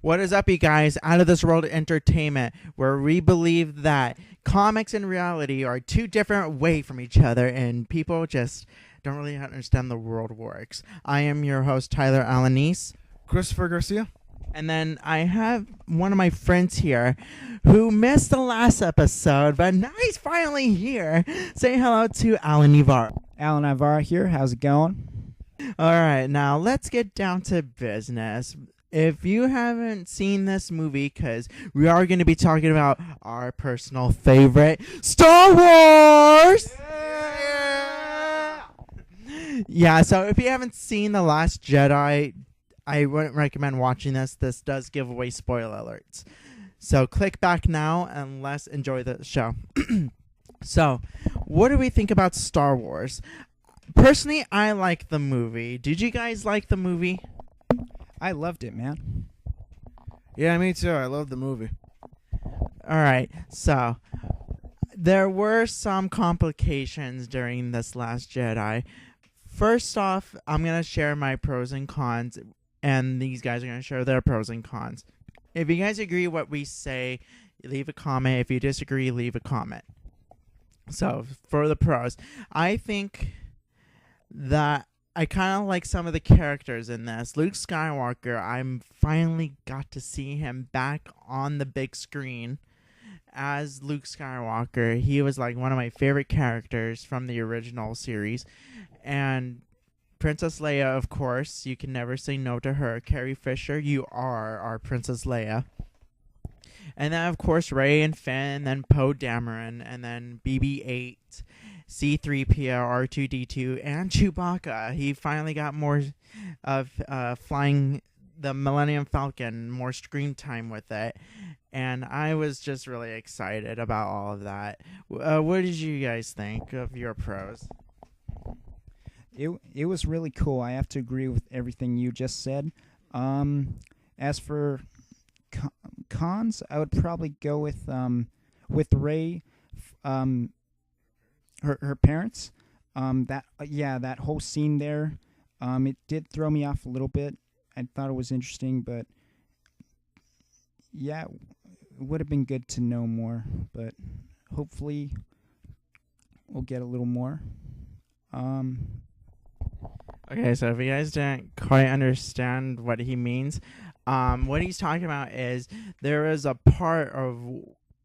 What is up, you guys? Out of This World Entertainment, where we believe that comics and reality are two different ways from each other, and people just don't really understand the world works. I am your host, Tyler Alanis. Christopher Garcia. And then I have one of my friends here who missed the last episode, but now he's finally here. Say hello to Alan Ibarra. Alan Ibarra here. How's it going? All right, now let's get down to business. If you haven't seen this movie, because we are going to be talking about our personal favorite, Star Wars! Yeah, so if you haven't seen The Last Jedi, I wouldn't recommend watching this. This does give away spoiler alerts. So click back now and let's enjoy the show. So, what do we think about Star Wars? Personally, I like the movie. Did you guys like the movie? I loved it, man. Yeah, me too. I love the movie. All right, so there were some complications during this Last Jedi. First off, I'm going to share my pros and cons, and these guys are going to share their pros and cons. If you guys agree what we say, leave a comment. If you disagree, leave a comment. So, for the pros, I think that I kind of like some of the characters in this. Luke Skywalker, I'm finally got to see him back on the big screen as Luke Skywalker. He was like one of my favorite characters from the original series. And Princess Leia, of course, you can never say no to her. Carrie Fisher, you are our Princess Leia. And then, of course, Rey and Finn, then Poe Dameron, and then BB-8. C-3PO, R2-D2, and Chewbacca. He finally got more of flying the Millennium Falcon, more screen time with it. And I was just really excited about all of that. What did you guys think of your pros? It was really cool. I have to agree with everything you just said. As for cons, I would probably go with Rey. Her parents, that whole scene there, it did throw me off a little bit. I thought it was interesting, but yeah, it would have been good to know more. But hopefully, we'll get a little more. Okay, so if you guys didn't quite understand what he means, what he's talking about is there is a part of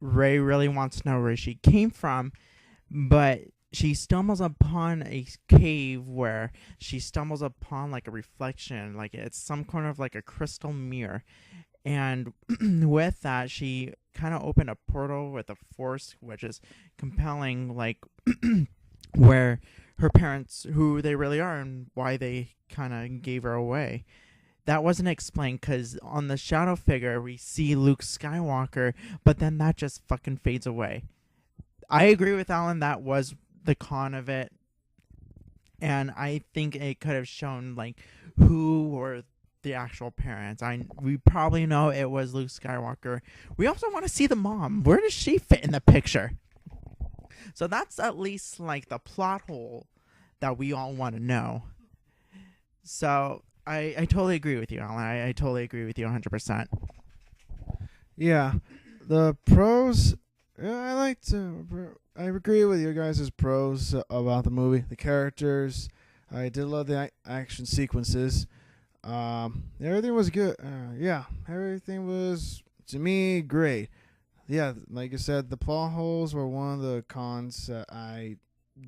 Rey really wants to know where she came from, but she stumbles upon a cave where she stumbles upon like a reflection, like it's some kind of like a crystal mirror. And with that, she kind of opened a portal with a force, which is compelling, like where her parents, who they really are and why they kind of gave her away. That wasn't explained because on the shadow figure, we see Luke Skywalker, but then that just fucking fades away. I agree with Alan. That was the con of it. And I think it could have shown, like, who were the actual parents. We probably know it was Luke Skywalker. We also want to see the mom. Where does she fit in the picture? So that's at least, like, the plot hole that we all want to know. So I totally agree with you, Alan. I totally agree with you 100%. Yeah, the pros. I agree with you guys' pros about the movie. The characters. I did love the action sequences. Everything was good. Everything was, to me, great. Yeah, like I said, the plot holes were one of the cons. I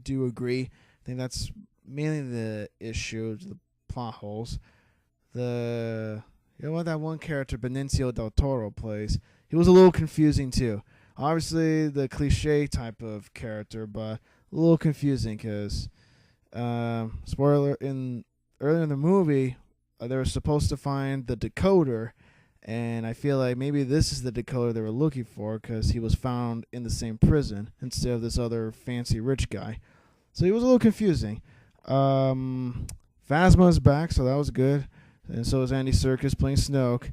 do agree. I think that's mainly the issue, the plot holes. That one character Benicio del Toro plays, he was a little confusing too. Obviously, the cliche type of character, but a little confusing because, spoiler, earlier in the movie, they were supposed to find the decoder, and I feel like maybe this is the decoder they were looking for because he was found in the same prison instead of this other fancy rich guy. So he was a little confusing. Phasma's back, so that was good. And so is Andy Serkis playing Snoke.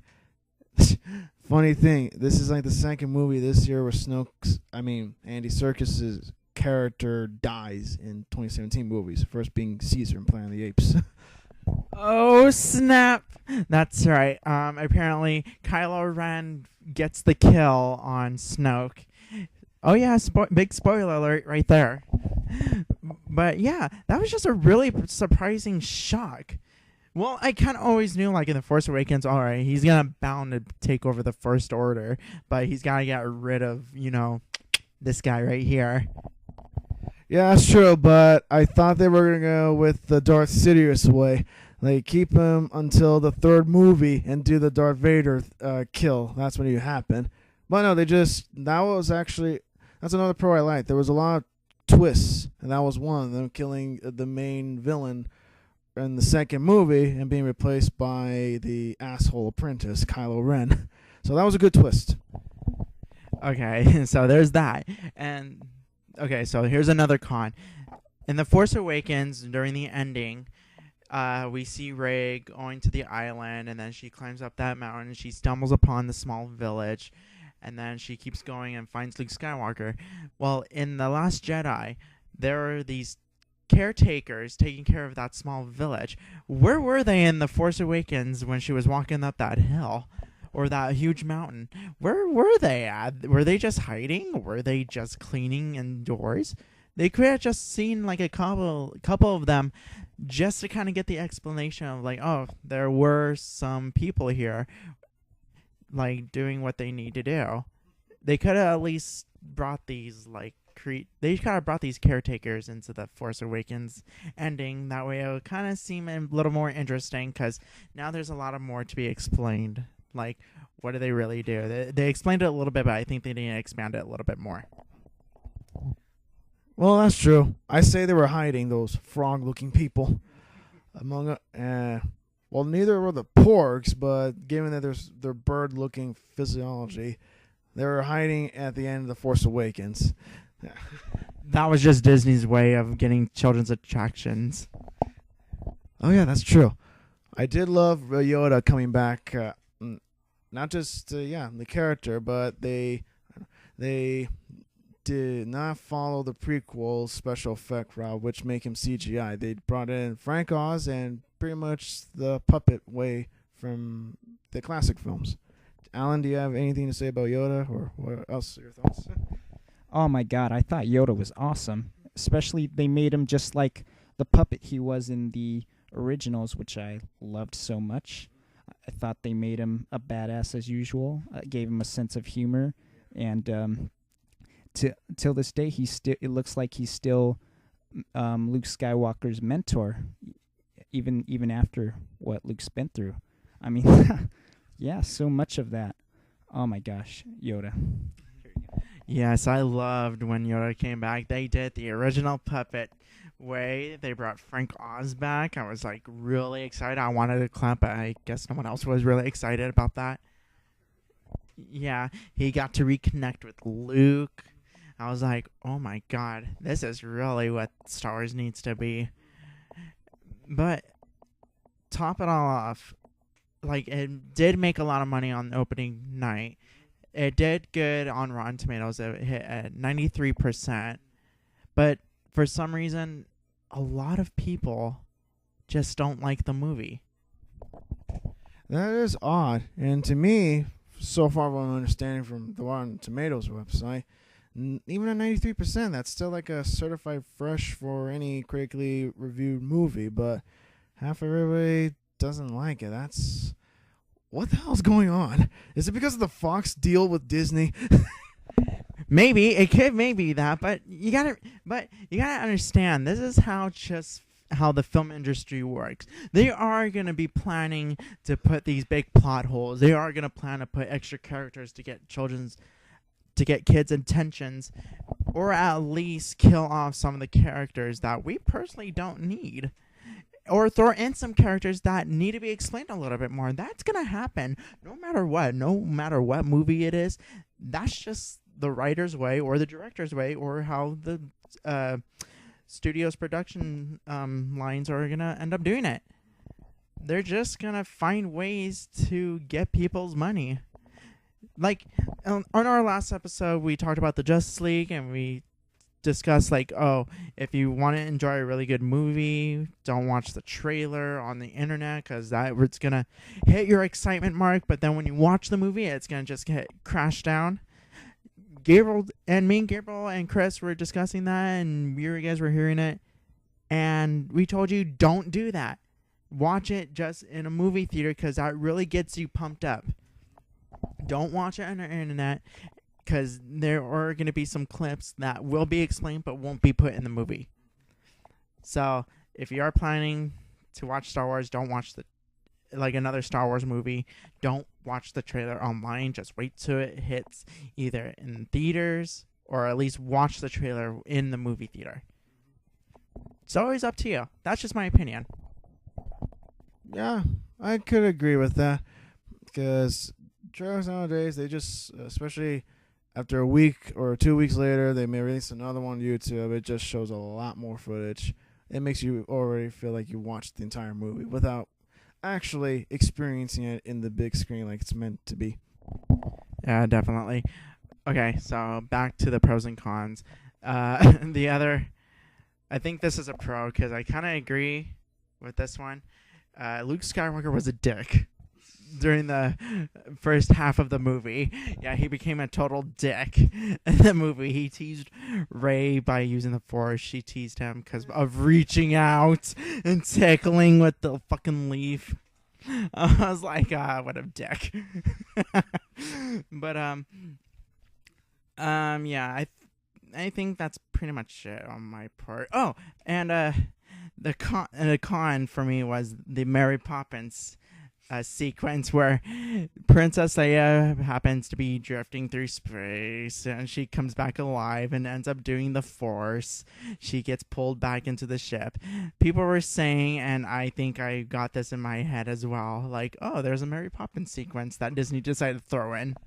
Funny thing, this is like the second movie this year where Andy Serkis' character dies in 2017 movies. First being Caesar in Planet of the Apes. Oh snap! That's right. Apparently Kylo Ren gets the kill on Snoke. Oh yeah, big spoiler alert right there. But yeah, that was just a really surprising shock. Well, I kind of always knew, like in the Force Awakens, all right, he's gonna bound to take over the First Order, but he's gotta get rid of, this guy right here. Yeah, that's true, but I thought they were going to go with the Darth Sidious way. Like, keep him until the third movie and do the Darth Vader kill. That's when it happened. But no, that's another pro I liked. There was a lot of twists, and that was one of them, killing the main villain in the second movie and being replaced by the asshole apprentice, Kylo Ren. So that was a good twist. Okay, so there's that. And okay, so here's another con. In The Force Awakens, during the ending, we see Rey going to the island, and then she climbs up that mountain, and she stumbles upon the small village, and then she keeps going and finds Luke Skywalker. Well, in The Last Jedi, there are these caretakers taking care of that small village. Where were they in The Force Awakens when she was walking up that hill? Or that huge mountain? Where were they at? Were they just hiding? Were they just cleaning indoors? They could have just seen like a couple of them just to kind of get the explanation of like, oh, there were some people here like doing what they need to do. They could have at least brought these they kind of brought these caretakers into the Force Awakens ending. That way it would kind of seem a little more interesting because now there's a lot of more to be explained. Like, what do they really do? They explained it a little bit, but I think they need to expand it a little bit more. Well, that's true. I say they were hiding those frog-looking people among. Well, neither were the porgs, but given that there's their bird-looking physiology, they were hiding at the end of The Force Awakens. That was just Disney's way of getting children's attractions. Oh yeah, that's true. I did love Yoda coming back. Not just the character, but they did not follow the prequel special effect route, which make him CGI. They brought in Frank Oz and pretty much the puppet way from the classic films. Alan, do you have anything to say about Yoda, or what else are your thoughts? Oh my god, I thought Yoda was awesome. Especially they made him just like the puppet he was in the originals, which I loved so much. I thought they made him a badass as usual. Gave him a sense of humor, and till this day, it looks like he's still Luke Skywalker's mentor, even after what Luke's been through. I mean, yeah, so much of that. Oh my gosh, Yoda. Yes, I loved when Yoda came back. They did the original puppet way. They brought Frank Oz back. I was like really excited. I wanted to clap, but I guess no one else was really excited about that. Yeah, he got to reconnect with Luke. I was like, oh my god, this is really what Star Wars needs to be. But top it all off, like it did make a lot of money on opening night. It did good on Rotten Tomatoes. It hit at 93%. But for some reason, a lot of people just don't like the movie. That is odd. And to me, so far what I'm understanding from the Rotten Tomatoes website, even at 93%, that's still like a certified fresh for any critically reviewed movie. But half of everybody doesn't like it. That's... What the hell's going on? Is it because of the Fox deal with Disney? Maybe it could maybe that, but you gotta understand, this is how the film industry works. They are gonna be planning to put these big plot holes. They are gonna plan to put extra characters to get kids' attentions, or at least kill off some of the characters that we personally don't need. Or throw in some characters that need to be explained a little bit more. That's going to happen no matter what movie it is. That's just the writer's way or the director's way or how the studio's production lines are going to end up doing it. They're just going to find ways to get people's money. Like on our last episode, we talked about the Justice League and we discuss like, oh, if you want to enjoy a really good movie, don't watch the trailer on the internet because it's gonna hit your excitement mark. But then when you watch the movie, it's gonna just get crashed down. Gabriel and Chris were discussing that, and you guys were hearing it, and we told you don't do that. Watch it just in a movie theater because that really gets you pumped up. Don't watch it on the internet because there are going to be some clips that will be explained but won't be put in the movie. So if you are planning to watch Star Wars, don't watch another Star Wars movie. Don't watch the trailer online. Just wait till it hits either in theaters or at least watch the trailer in the movie theater. It's always up to you. That's just my opinion. Yeah, I could agree with that because trailers nowadays, they just, especially after a week or 2 weeks later, they may release another one on YouTube. It just shows a lot more footage. It makes you already feel like you watched the entire movie without actually experiencing it in the big screen like it's meant to be. Yeah, definitely. Okay, so back to the pros and cons. I think this is a pro because I kind of agree with this one. Luke Skywalker was a dick during the first half of the movie. Yeah, he became a total dick in the movie. He teased Rey by using the Force. She teased him because of reaching out and tickling with the fucking leaf. I was like, what a dick. But yeah, I think that's pretty much it on my part. Oh, and the con for me was the Mary Poppins sequence where Princess Leia happens to be drifting through space and she comes back alive and ends up doing the Force. She gets pulled back into the ship. People were saying, and I think I got this in my head as well, like, oh, there's a Mary Poppins sequence that Disney decided to throw in.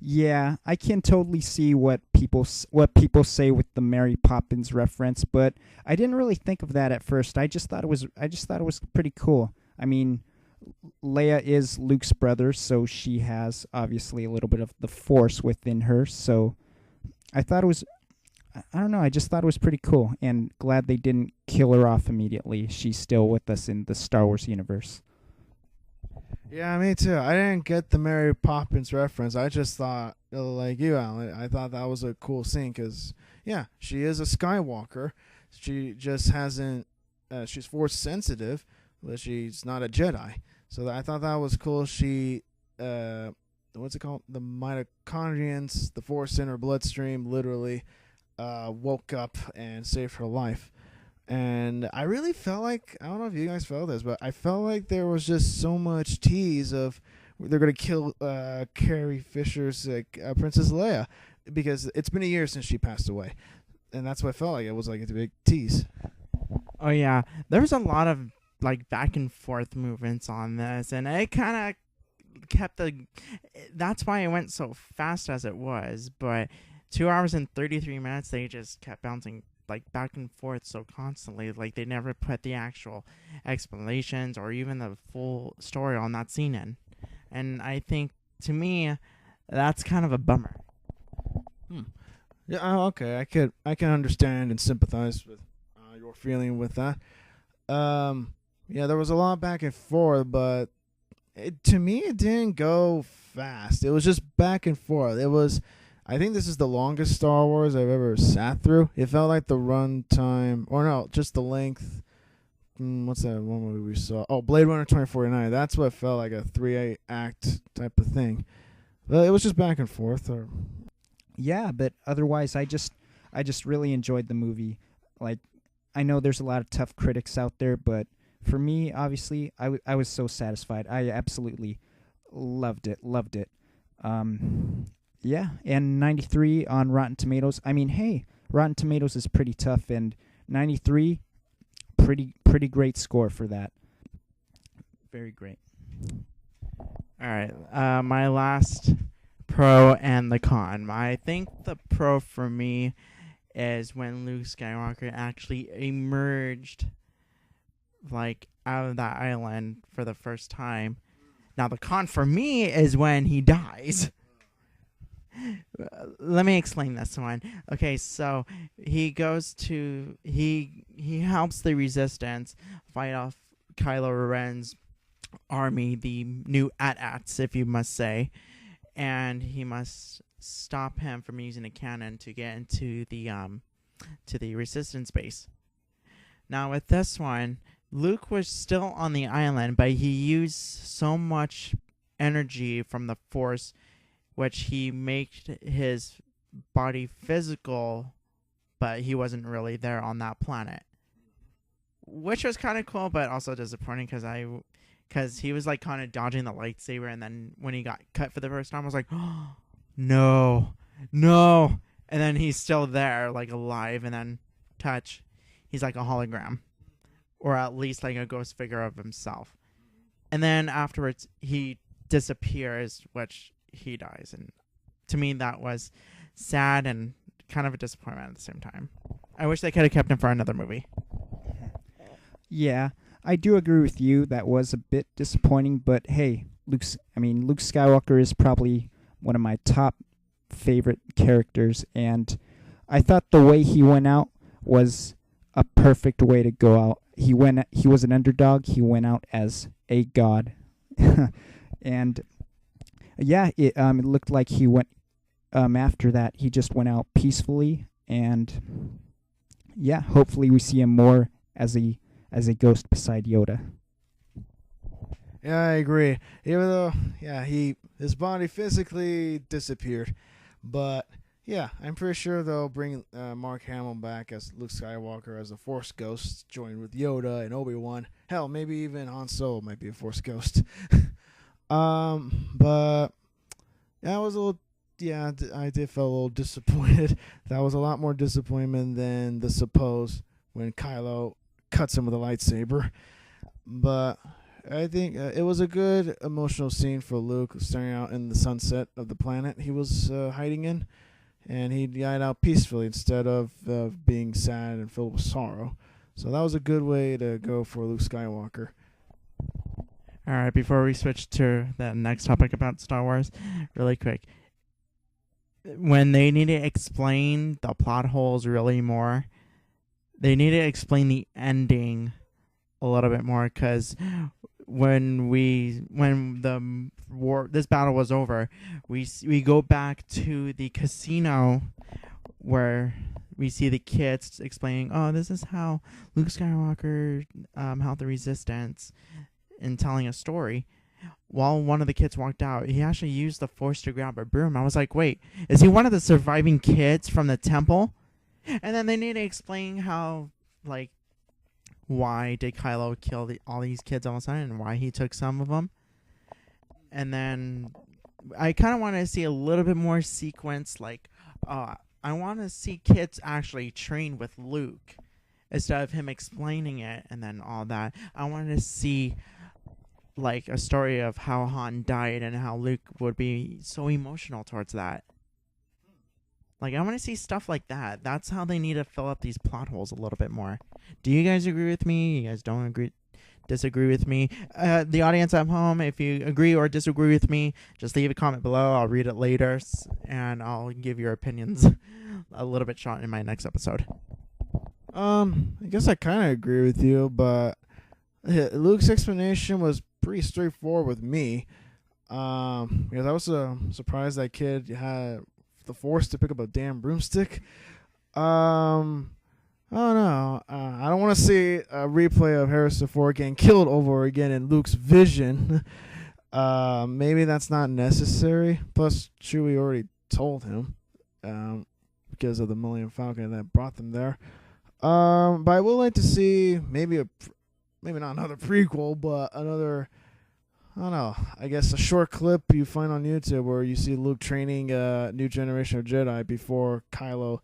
Yeah, I can totally see what people say with the Mary Poppins reference, but I didn't really think of that at first. I just thought it was pretty cool. I mean, Leia is Luke's brother, so she has obviously a little bit of the Force within her. So I thought it was, I don't know, I just thought it was pretty cool, and glad they didn't kill her off immediately. She's still with us in the Star Wars universe. Yeah, me too. I didn't get the Mary Poppins reference. I just thought, like you, Alan, I thought that was a cool scene because, yeah, she is a Skywalker. She just hasn't, she's Force sensitive, but she's not a Jedi. So I thought that was cool. She, what's it called? The mitochondrions, the Force in her bloodstream, literally woke up and saved her life. And I really felt like, I don't know if you guys felt this, but I felt like there was just so much tease of they're going to kill Carrie Fisher's Princess Leia because it's been a year since she passed away. And that's what I felt like. It was like a big tease. Oh, yeah. There was a lot of like back and forth movements on this, and it kind of kept that's why it went so fast as it was. But 2 hours and 33 minutes, they just kept bouncing like back and forth so constantly, like they never put the actual explanations or even the full story on that scene in. And I think, to me, that's kind of a bummer. Yeah, okay, I can understand and sympathize with your feeling with that. Yeah, there was a lot back and forth, but to me it didn't go fast. It was just back and forth. It was, I think this is the longest Star Wars I've ever sat through. It felt like the run time, or no, just the length. What's that one movie we saw? Oh, Blade Runner 2049. That's what felt like a 3-act type of thing. But it was just back and forth. Yeah, but otherwise, I just really enjoyed the movie. Like, I know there's a lot of tough critics out there, but for me, obviously, I was so satisfied. I absolutely loved it. Yeah, and 93 on Rotten Tomatoes. I mean, hey, Rotten Tomatoes is pretty tough, and 93, pretty great score for that. Very great. All right, my last pro and the con. I think the pro for me is when Luke Skywalker actually emerged like out of that island for the first time. Now the con for me is when he dies. Let me explain this one. Okay, so he goes to he helps the Resistance fight off Kylo Ren's army, the new AT-ATs, if you must say, and he must stop him from using a cannon to get into the Resistance base. Now with this one, Luke was still on the island, but he used so much energy from the Force, which he made his body physical, but he wasn't really there on that planet, which was kind of cool, but also disappointing because he was like kind of dodging the lightsaber, and then when he got cut for the first time, I was like, oh, no, and then he's still there, like alive, and then touch, he's like a hologram, or at least like a ghost figure of himself, and then afterwards he disappears, which he dies, and to me that was sad and kind of a disappointment at the same time. I wish they could have kept him for another movie. Yeah, I do agree with you. That was a bit disappointing, but hey, Luke Skywalker is probably one of my top favorite characters, and I thought the way he went out was a perfect way to go out. He was an underdog. He went out as a god, and yeah, it looked like he went. After that, he just went out peacefully, and yeah, hopefully we see him more as a ghost beside Yoda. Yeah, I agree. Even though, yeah, his body physically disappeared, but yeah, I'm pretty sure they'll bring Mark Hamill back as Luke Skywalker as a Force ghost, joined with Yoda and Obi-Wan. Hell, maybe even Han Solo might be a Force ghost. But yeah, I did feel a little disappointed. That was a lot more disappointment than the suppose when Kylo cuts him with a lightsaber. But I think it was a good emotional scene for Luke staring out in the sunset of the planet he was hiding in, and he died out peacefully instead of being sad and filled with sorrow. So that was a good way to go for Luke Skywalker. All right, before we switch to the next topic about Star Wars, really quick. When they need to explain the plot holes really more, they need to explain the ending a little bit more, because when this battle was over, we go back to the casino where we see the kids explaining, oh, this is how Luke Skywalker helped the Resistance, and telling a story. While one of the kids walked out, he actually used the Force to grab a broom. I was like, wait, is he one of the surviving kids from the temple? And then they need to explain how, like, why did Kylo kill all these kids all of a sudden, and why he took some of them. And then I kind of want to see a little bit more sequence, like, I want to see kids actually train with Luke instead of him explaining it and then all that. I wanted to see like a story of how Han died and how Luke would be so emotional towards that. Like, I want to see stuff like that. That's how they need to fill up these plot holes a little bit more. Do you guys agree with me? You guys don't disagree with me? The audience at home, if you agree or disagree with me, just leave a comment below. I'll read it later, and I'll give your opinions a little bit short in my next episode. I guess I kind of agree with you, but Luke's explanation was pretty straightforward with me. Because I was surprised that kid had the Force to pick up a damn broomstick. I don't know. I don't want to see a replay of Harrison Ford getting killed over again in Luke's vision. Maybe that's not necessary. Plus, Chewie already told him because of the Millennium Falcon that brought them there. But I would like to see maybe not another prequel, but another, I don't know, I guess a short clip you find on YouTube where you see Luke training a new generation of Jedi before Kylo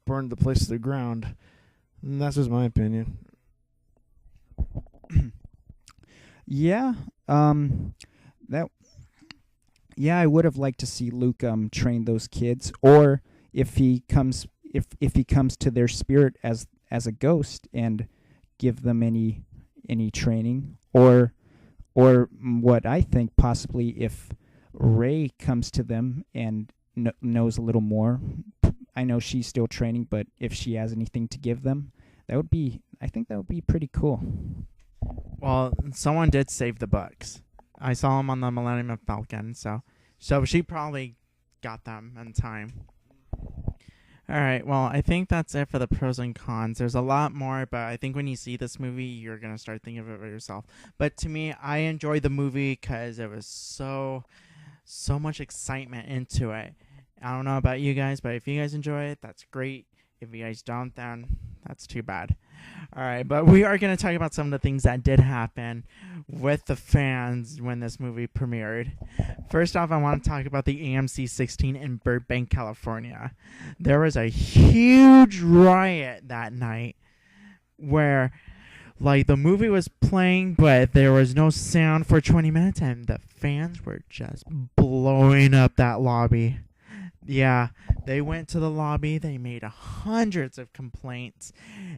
burned the place to the ground. And that's just my opinion. Yeah, I would have liked to see Luke train those kids, or if he comes to their spirit as a ghost and give them any training, or what I think possibly if Rey comes to them and knows a little more. I know she's still training, but if she has anything to give them, I think that would be pretty cool. Well, someone did save the books. I saw him on the Millennium Falcon, so she probably got them in time. All right, well, I think that's it for the pros and cons. There's a lot more, but I think when you see this movie, you're going to start thinking of it for yourself. But to me, I enjoyed the movie because it was so much excitement into it. I don't know about you guys, but if you guys enjoy it, that's great. If you guys don't, then that's too bad. All right, but we are going to talk about some of the things that did happen with the fans when this movie premiered. First off, I want to talk about the AMC 16 in Burbank, California. There was a huge riot that night where, like, the movie was playing, but there was no sound for 20 minutes, and the fans were just blowing up that lobby. Yeah, they went to the lobby. They made hundreds of complaints,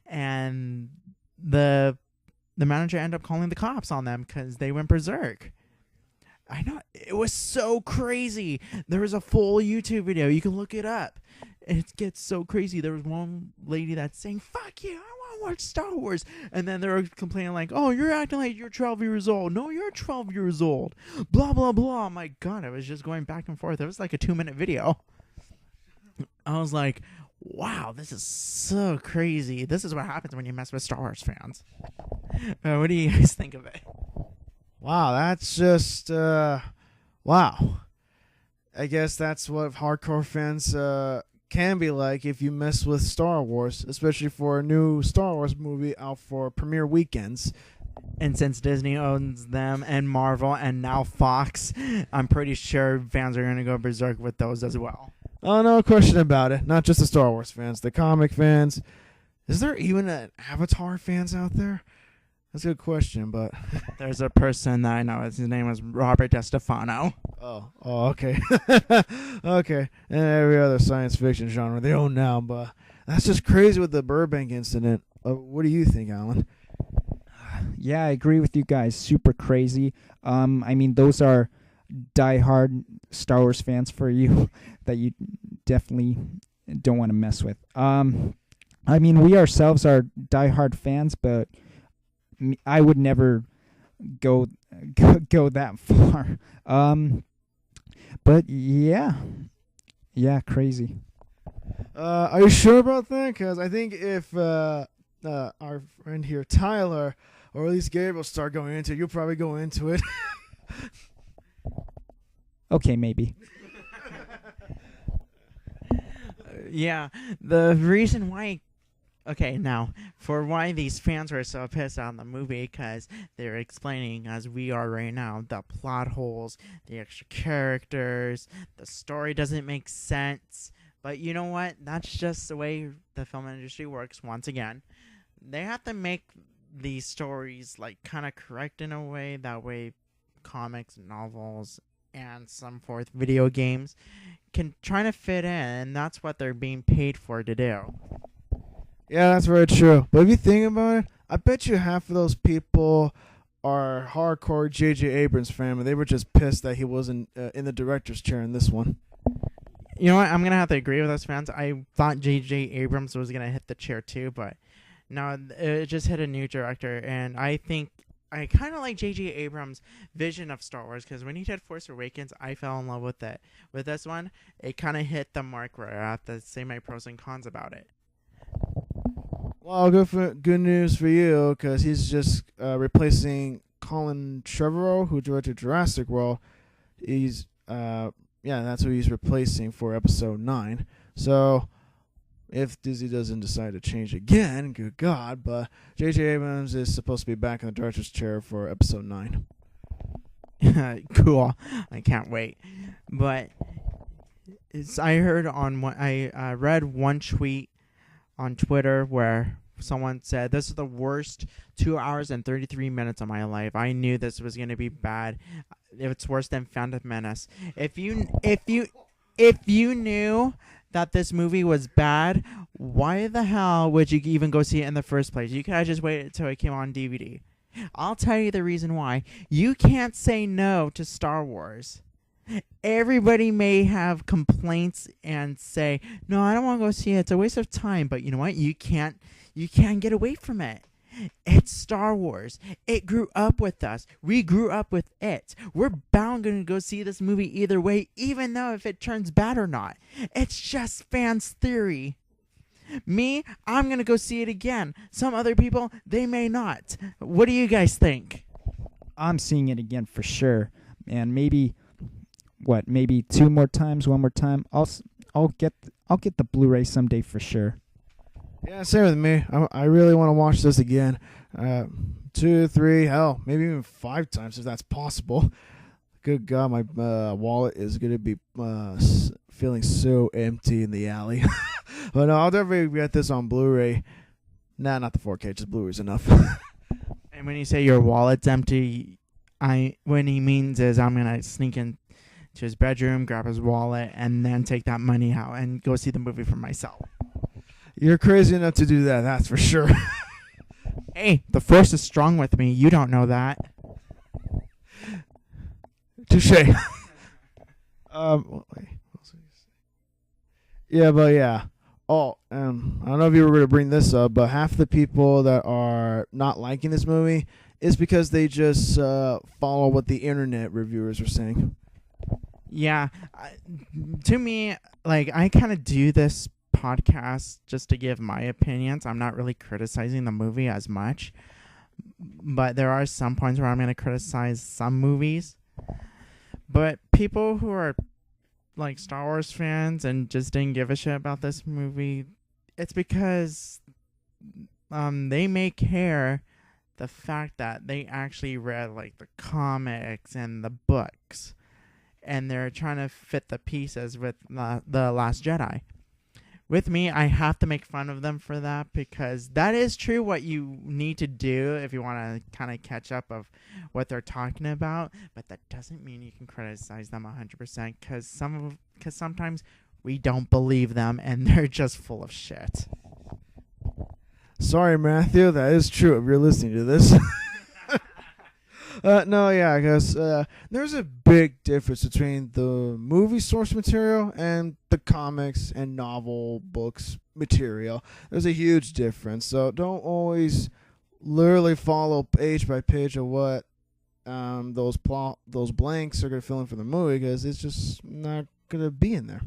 and the manager ended up calling the cops on them because they went berserk. I know, it was so crazy. There was a full YouTube video. You can look it up. It gets so crazy. There was one lady that's saying, "Fuck you, I want to watch Star Wars." And then they were complaining like, "Oh, you're acting like you're 12 years old. No, you're 12 years old. Blah, blah, blah." My God, it was just going back and forth. It was like a 2-minute video. I was like, wow, this is so crazy. This is what happens when you mess with Star Wars fans. What do you guys think of it? Wow, that's just wow. I guess that's what hardcore fans can be like if you mess with Star Wars, especially for a new Star Wars movie out for premiere weekends. And since Disney owns them and Marvel and now Fox, I'm pretty sure fans are going to go berserk with those as well. Oh, no question about it. Not just the Star Wars fans, the comic fans. Is there even an Avatar fans out there? That's a good question, but there's a person that I know. His name was Robert DeStefano. Oh, okay. Okay. And every other science fiction genre they own now, but that's just crazy with the Burbank incident. What do you think, Alan? Yeah, I agree with you guys. Super crazy. I mean, those are diehard Star Wars fans for you that you definitely don't want to mess with. I mean, we ourselves are diehard fans, but I would never go that far. But yeah, crazy. Are you sure about that? Because I think if our friend here, Tyler, or at least Gabriel, start going into it, you'll probably go into it. Okay, maybe. Yeah, the reason why... Okay, now, for why these fans were so pissed on the movie, because they're explaining, as we are right now, the plot holes, the extra characters, the story doesn't make sense. But you know what? That's just the way the film industry works once again. They have to make these stories, like, kind of correct in a way. That way comics, novels, and some forth video games can try to fit in, and that's what they're being paid for to do. Yeah, that's very true. But if you think about it, I bet you half of those people are hardcore J.J. Abrams fan, and they were just pissed that he wasn't in the director's chair in this one. You know what? I'm going to have to agree with those fans. I thought J.J. Abrams was going to hit the chair too, but no, it just hit a new director, and I think I kind of like J.J. Abrams' vision of Star Wars, because when he did Force Awakens, I fell in love with it. With this one, it kind of hit the mark where I have to say my pros and cons about it. Well, good news for you, because he's just replacing Colin Trevorrow, who directed Jurassic World. He's that's who he's replacing for Episode 9. So if Disney doesn't decide to change again, good God, but J.J. Abrams is supposed to be back in the director's chair for Episode 9. Cool. I can't wait. But I read one tweet on Twitter where someone said, "This is the worst 2 hours and 33 minutes of my life. I knew this was going to be bad. It's worse than Phantom Menace." If you knew that this movie was bad, why the hell would you even go see it in the first place? You could have just waited until it came on DVD. I'll tell you the reason why. You can't say no to Star Wars. Everybody may have complaints and say, "No, I don't want to go see it. It's a waste of time." But you know what? You can't get away from it. It's Star Wars. It grew up with us. We grew up with it. We're bound going to go see this movie either way, even though if it turns bad or not. It's just fans' theory. Me, I'm going to go see it again. Some other people, they may not. What do you guys think? I'm seeing it again for sure, and maybe maybe 2 more times, 1 more time. I'll get the Blu-ray someday for sure. Yeah, same with me. I really want to watch this again. 2, 3, hell, maybe even 5 times if that's possible. Good God, my wallet is going to be feeling so empty in the alley. But no, I'll definitely get this on Blu-ray. Nah, not the 4K, just Blu-ray's enough. And when you say your wallet's empty, what he means is I'm going to sneak into his bedroom, grab his wallet, and then take that money out and go see the movie for myself. You're crazy enough to do that, that's for sure. Hey, the Force is strong with me. You don't know that. Touche. Wait, what was I gonna say? Yeah, but yeah. Oh, I don't know if you were going to bring this up, but half the people that are not liking this movie is because they just follow what the internet reviewers are saying. Yeah. To me, like, I kind of do this podcast just to give my opinions. I'm not really criticizing the movie as much, but there are some points where I'm going to criticize some movies. But people who are like Star Wars fans and just didn't give a shit about this movie, it's because they may care the fact that they actually read like the comics and the books, and they're trying to fit the pieces with the Last Jedi. With me, I have to make fun of them for that, because that is true what you need to do if you want to kind of catch up of what they're talking about. But that doesn't mean you can criticize them 100%, because sometimes we don't believe them and they're just full of shit. Sorry, Matthew, that is true if you're listening to this. No, yeah, I guess there's a big difference between the movie source material and the comics and novel books material. There's a huge difference, so don't always literally follow page by page of what those blanks are going to fill in for the movie, because it's just not going to be in there.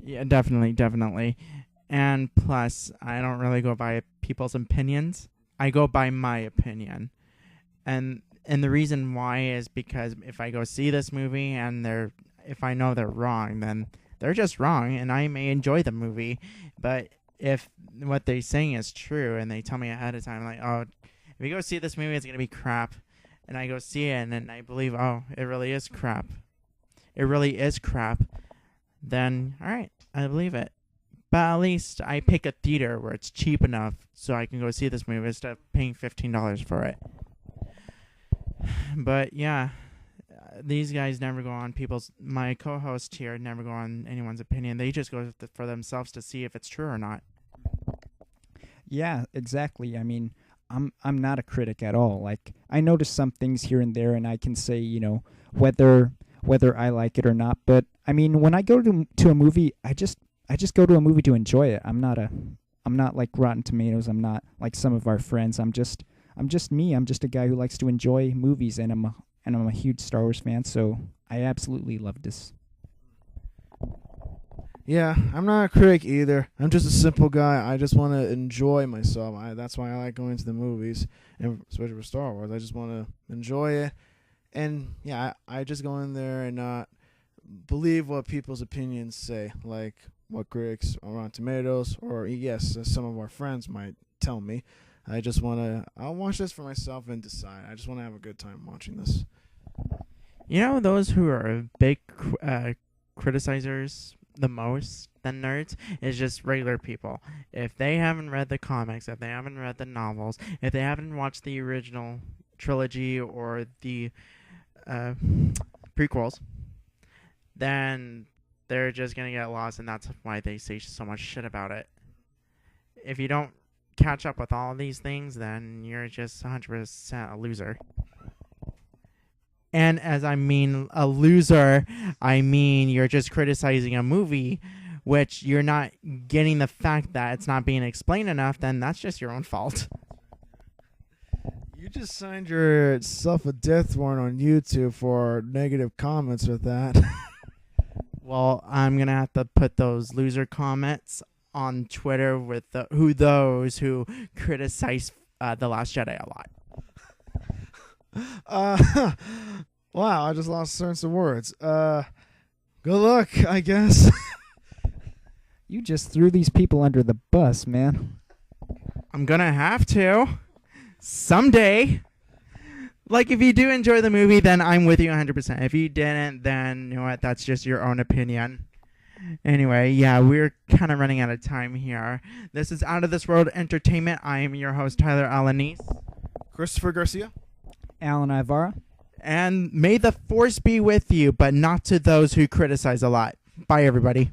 Yeah, definitely. And plus, I don't really go by people's opinions. I go by my opinion. And the reason why is because if I go see this movie and if I know they're wrong, then they're just wrong, and I may enjoy the movie. But if what they're saying is true and they tell me ahead of time, like, oh, if you go see this movie, it's going to be crap, and I go see it and then I believe, oh, it really is crap, then, all right, I believe it. But at least I pick a theater where it's cheap enough so I can go see this movie instead of paying $15 for it. But yeah, these guys never go on my co-host here never go on anyone's opinion. They just go for themselves to see if it's true or not. Yeah, exactly. I mean, I'm not a critic at all. Like, I notice some things here and there, and I can say, whether I like it or not. But I mean, when I go to a movie, I just go to a movie to enjoy it. I'm not like Rotten Tomatoes. I'm not like some of our friends. I'm just me. I'm just a guy who likes to enjoy movies, and I'm a huge Star Wars fan, so I absolutely love this. Yeah, I'm not a critic either. I'm just a simple guy. I just want to enjoy myself. That's why I like going to the movies, and especially for Star Wars. I just want to enjoy it. And yeah, I just go in there and not believe what people's opinions say, like what critics are on Tomatoes, or yes, some of our friends might tell me. I'll watch this for myself and decide. I just want to have a good time watching this. Those who are big criticizers the most than nerds is just regular people. If they haven't read the comics, if they haven't read the novels, if they haven't watched the original trilogy or the prequels, then they're just going to get lost, and that's why they say so much shit about it. If you don't catch up with all of these things, then you're just 100% a loser. And as I mean a loser, I mean you're just criticizing a movie, which you're not getting the fact that it's not being explained enough, then that's just your own fault. You just signed yourself a death warrant on YouTube for negative comments with that. Well, I'm going to have to put those loser comments on Twitter with those who criticize The Last Jedi a lot. Wow, I just lost sense of words. Good luck, I guess. You just threw these people under the bus, man. I'm going to have to. Someday. Like, if you do enjoy the movie, then I'm with you 100%. If you didn't, then, you know what, that's just your own opinion. Anyway, yeah, we're kind of running out of time here. This is Out of This World Entertainment. I am your host, Tyler Alanis. Christopher Garcia. Alan Ivara. And may the force be with you, but not to those who criticize a lot. Bye, everybody.